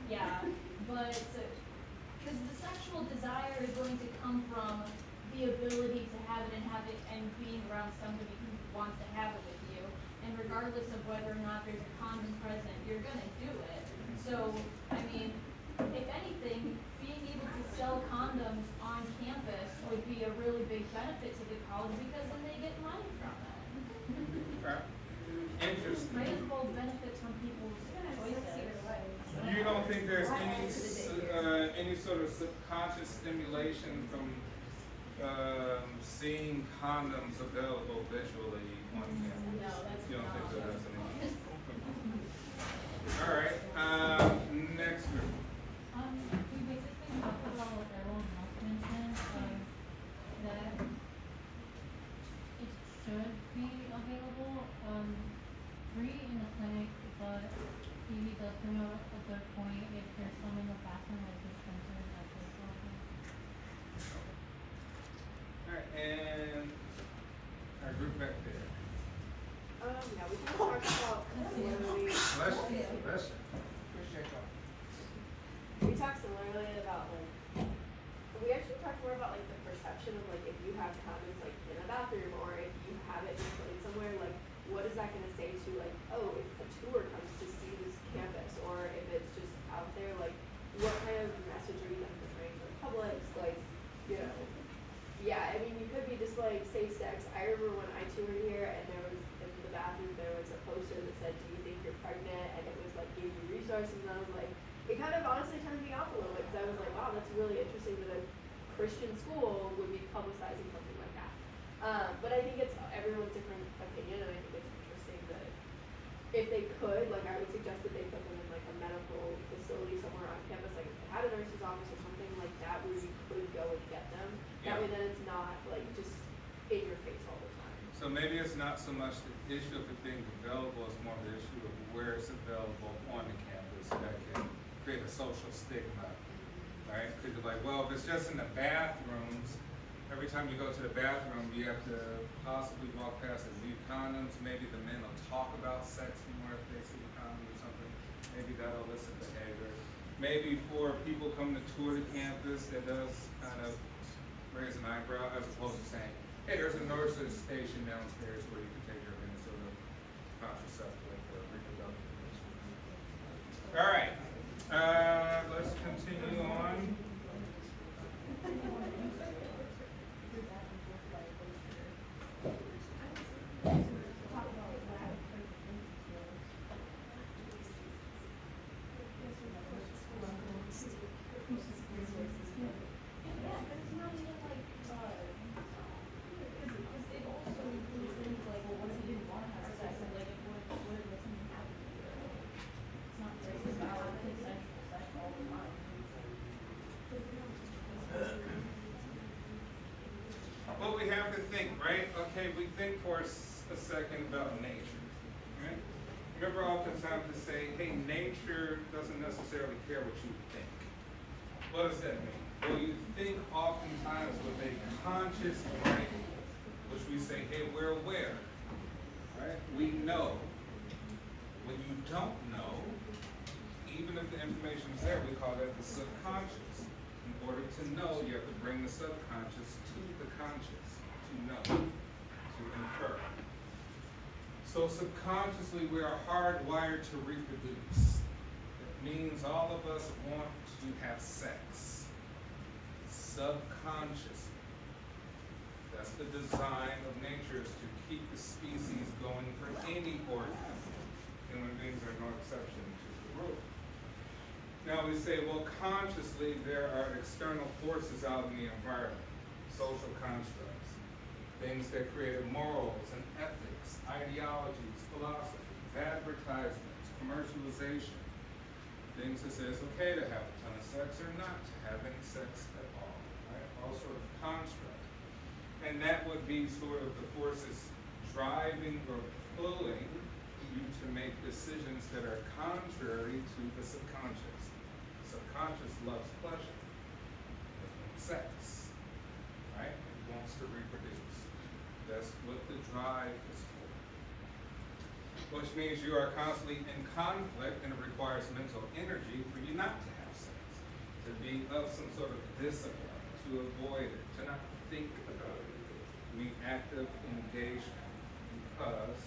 Yeah, but because the sexual desire is going to come from the ability to have it and being around somebody who wants to have it with you. And regardless of whether or not there's a condom present, you're gonna do it. So, I mean, if anything, being able to sell condoms on campus would be a really big benefit to the college, because then they get money from it.
Okay. Interesting.
Might as well benefit from people's choices.
You don't think there's any sort of subconscious stimulation from seeing condoms available visually on campus?
No, that's
You don't think that
not.
has any? All right, next group.
We basically talked about what everyone else mentioned, that it should be available, free in the clinic, but Evie does bring up a good point, if there's some in the bathroom, like dispensers, that this sort of thing.
Alright, and our group back there.
Yeah, we can talk about similarly.
Bless you, bless you.
We talked similarly about like, we actually talked more about like the perception of like if you have condoms like in a bathroom or if you have it displayed somewhere, like what is that gonna say to like, oh, if a tour comes to see this campus, or if it's just out there, like what kind of message are you then portraying to the public? Like, you know, yeah, I mean you could be displaying safe sex. I remember when I toured here and there was in the bathroom there was a poster that said, "Do you think you're pregnant?" and it was like give you resources, and I was like, it kind of honestly turned me off a little bit because I was like, wow, that's really interesting that a Christian school would be publicizing something like that. But I think it's everyone's different opinion, and I think it's interesting that if they could, like I would suggest that they put them in like a medical facility somewhere on campus, like if they had a nurse's office or something like that where you could go and get them. That way then it's not like just in your face all the time.
So maybe it's not so much the issue of it being available, it's more the issue of where it's available on the campus that can create a social stigma, right? Because you're like, well, if it's just in the bathrooms, every time you go to the bathroom, you have to possibly walk past and view condoms. Maybe the men will talk about sex more if they see the condom or something. Maybe that'll elicit behavior. Maybe for people coming to tour the campus, that does kind of raise an eyebrow as opposed to saying, hey, there's a nurse's station downstairs where you can take your Minnesota contraceptive or reproductive issues. All right, let's continue on. Well, we have to think, right? Okay, we think for a second about nature, right? Remember oftentimes to say, hey, nature doesn't necessarily care what you think. What does that mean? Well, you think oftentimes with a conscious brain, which we say, hey, we're aware, right? We know. When you don't know, even if the information is there, we call that the subconscious. In order to know, you have to bring the subconscious to the conscious, to know, to infer. So subconsciously, we are hardwired to reproduce. It means all of us want to have sex. Subconsciously. That's the design of nature, is to keep the species going for any organism. Human beings are no exception to the rule. Now we say, well, consciously there are external forces out in the environment, social constructs, things that create morals and ethics, ideologies, philosophies, advertisements, commercialization, things that say it's okay to have a ton of sex or not to have any sex at all, right? All sort of constructs. And that would be sort of the forces driving or pulling you to make decisions that are contrary to the subconscious. The subconscious loves pleasure, sex, right? It wants to reproduce. That's what the drive is for. Which means you are constantly in conflict, and it requires mental energy for you not to have sex, to be of some sort of discipline, to avoid it, to not think about it, to be active engagement, because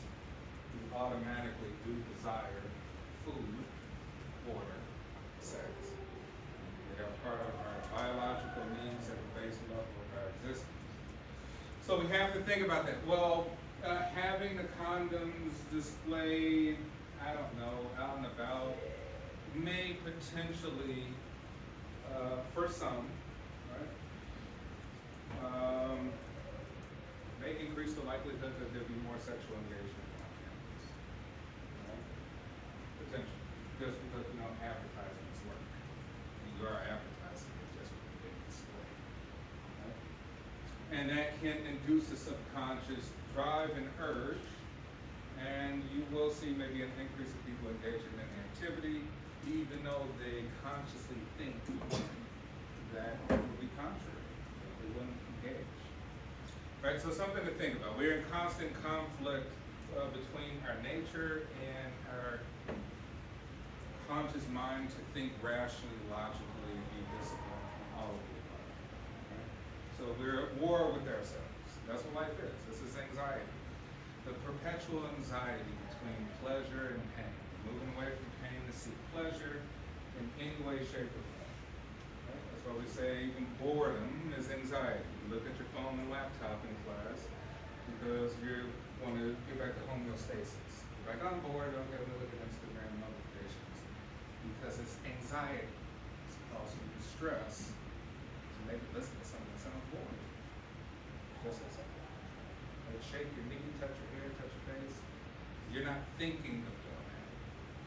we automatically do desire food, water, sex. They are part of our biological needs at the base level of our existence. So we have to think about that. Well, having the condoms displayed, I don't know, out and about, may potentially, for some, right, more sexual engagement on campus. Right? Potentially. Just because we know advertisements work. And you are advertising it just with a big display. Right? And that can induce a subconscious drive and urge, and you will see maybe an increase of people engaging in the activity, even though they consciously think that it would be contrary, that they wouldn't engage. Right, so something to think about. We're in constant conflict between our nature and our conscious mind to think rationally, logically, be disciplined, and all of the above. Right? So we're at war with ourselves. That's what life is. This is anxiety. The perpetual anxiety between pleasure and pain. Moving away from pain to seek pleasure in any way, shape, or form. Right? That's why we say even boredom is anxiety. You look at your phone and laptop in class because you want to get back to homeostasis. You're like, I'm bored, I'm going to look at Instagram notifications. Because it's anxiety. It's causing you stress to maybe listen to something that sounds boring. Just as simple. Like shake your knee, touch your hair, touch your face. You're not thinking of doing that.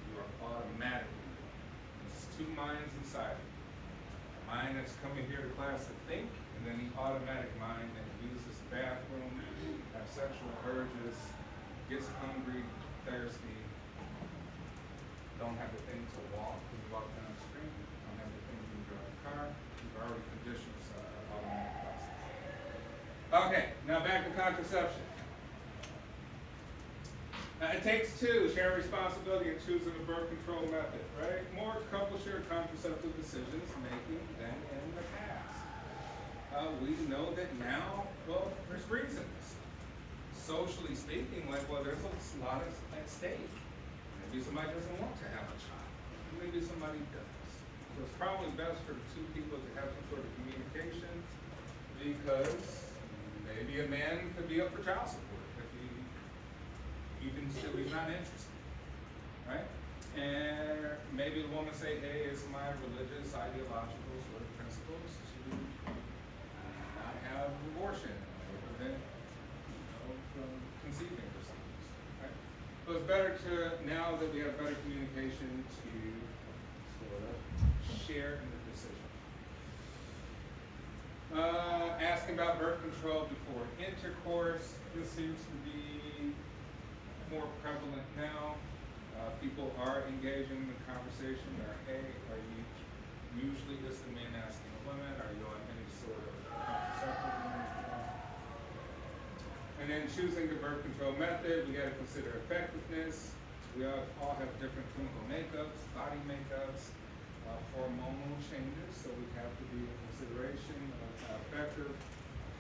You are automatically doing it. There's two minds inside of you. The mind that's coming here to class to think, and then the automatic mind that uses the bathroom, has sexual urges, gets hungry, thirsty, don't have the thing to walk when you walk down the street, don't have the thing when you drive a car. You've already conditioned yourself to automatic process. Okay, now back to contraception. It takes two, share responsibility in choosing a birth control method, right? More couples share contraceptive decisions making than in the past. We know that now, well, there's reasons. Socially speaking, like, well, there's a lot at stake. Maybe somebody doesn't want to have a child. Maybe somebody does. So it's probably best for the two people to have some sort of communication because maybe a man could be up for child support if he's not interested, right? And maybe the woman say, hey, it's my religious, ideological sort of principles to not have abortion or prevent, from conceiving for some reason, right? So it's better to, now that we have better communication, to sort of share in the decision. Asking about birth control before intercourse. This seems to be more prevalent now. People are engaging in the conversation. Or, hey, are you, usually it's the men asking the women, are you on any sort of contraceptive? And then choosing the birth control method, we gotta consider effectiveness. We all have different chemical makeups, body makeups, hormonal changes, so we have to be in consideration of how effective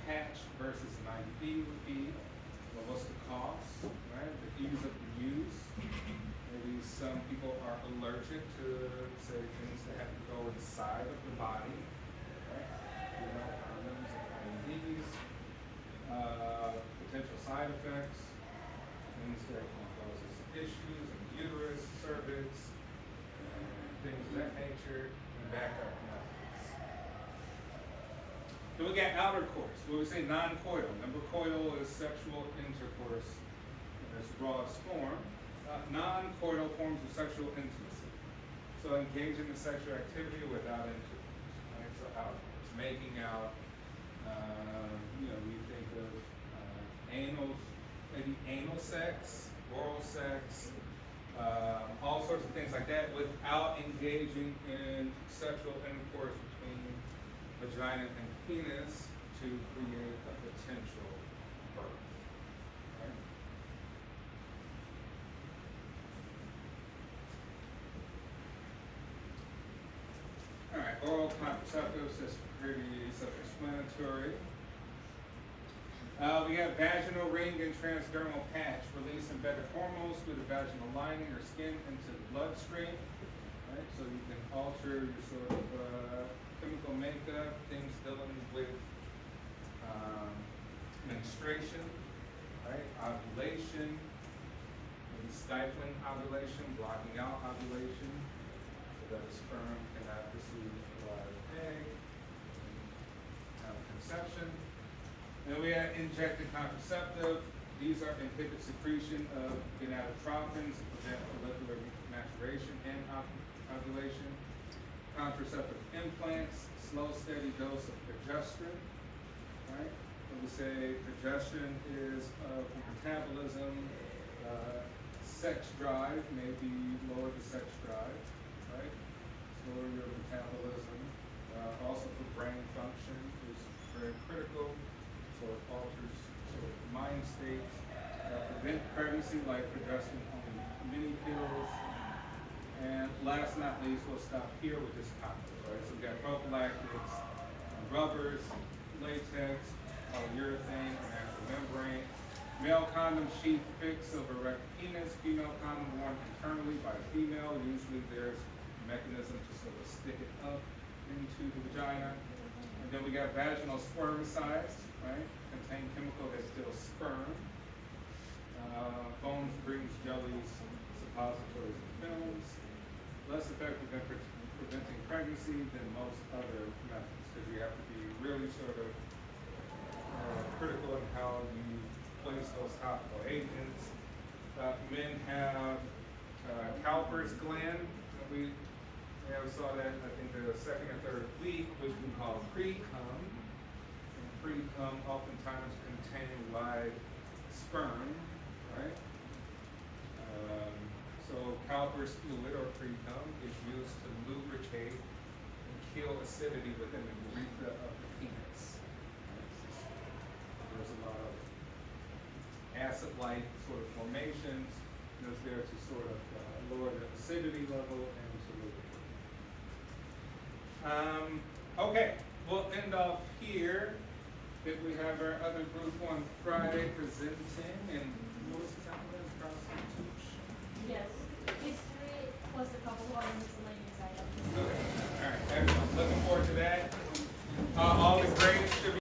patch versus an IUD would be. Well, what's the cost, right? The ease of the use. Maybe some people are allergic to, say, things that have to go inside of the body, right? You know, condoms and IUDs, potential side effects, things that can cause us issues in the uterus, cervix, things of that nature, and backup methods. Then we got outer course, where we say non-coital. Remember, coital is sexual intercourse in its rawest form. Non-coital forms of sexual intimacy. So engaging in sexual activity without intercourse. Right? So outer course, making out. We think of maybe anal sex, oral sex. All sorts of things like that without engaging in sexual intercourse between vagina and penis to create a potential birth. Right? All right, oral contraceptives is pretty self-explanatory. We have vaginal ring and transdermal patch, release embedded hormones through the vaginal lining or skin into the bloodstream. Right? So you can alter your sort of chemical makeup, things dealing with menstruation, right? Ovulation, maybe stifling ovulation, blocking out ovulation, so that the sperm cannot receive a live egg, conception. Then we have injected contraceptive, These are inhibit secretion of gonadotropins to prevent follicular maturation and ovulation. Contraceptive implants, slow, steady dose of progesterone, right? When we say progesterone is for metabolism, sex drive, maybe lower the sex drive, right? Lower your metabolism. Also for brain function is very critical, so it alters sort of mind states. Prevent pregnancy like progesterone only mini pills. And last but not least, we'll stop here with this topic, right? So we got prophylactics, rubbers, latex, polyurethane, or natural membrane. Male condom sheath fix of erect penis. Female condom worn internally by a female. Usually there's a mechanism to sort of stick it up into the vagina. And then we got vaginal spermicides, right? Contain chemical that kills sperm. Foams, rings, jellies, suppositories, and films. Less effective in preventing pregnancy than most other methods, because you have to be really sort of critical in how you place those topical agents. Men have Cowper's gland. We saw that I think the second or third week, which we call pre-cum. And pre-cum oftentimes contain live sperm, right? So Cowper's fluid or pre-cum is used to lubricate and kill acidity within the urethra of the penis. There's a lot of acid-like sort of formations, and it's there to sort of lower the acidity level and to lubricate. Okay, we'll end off here. If we have our other group on Friday presenting, and what was the time of this Constitution?
Yes, history plus a couple of other miscellaneous items.
Okay, all right, excellent. Looking forward to that. All the great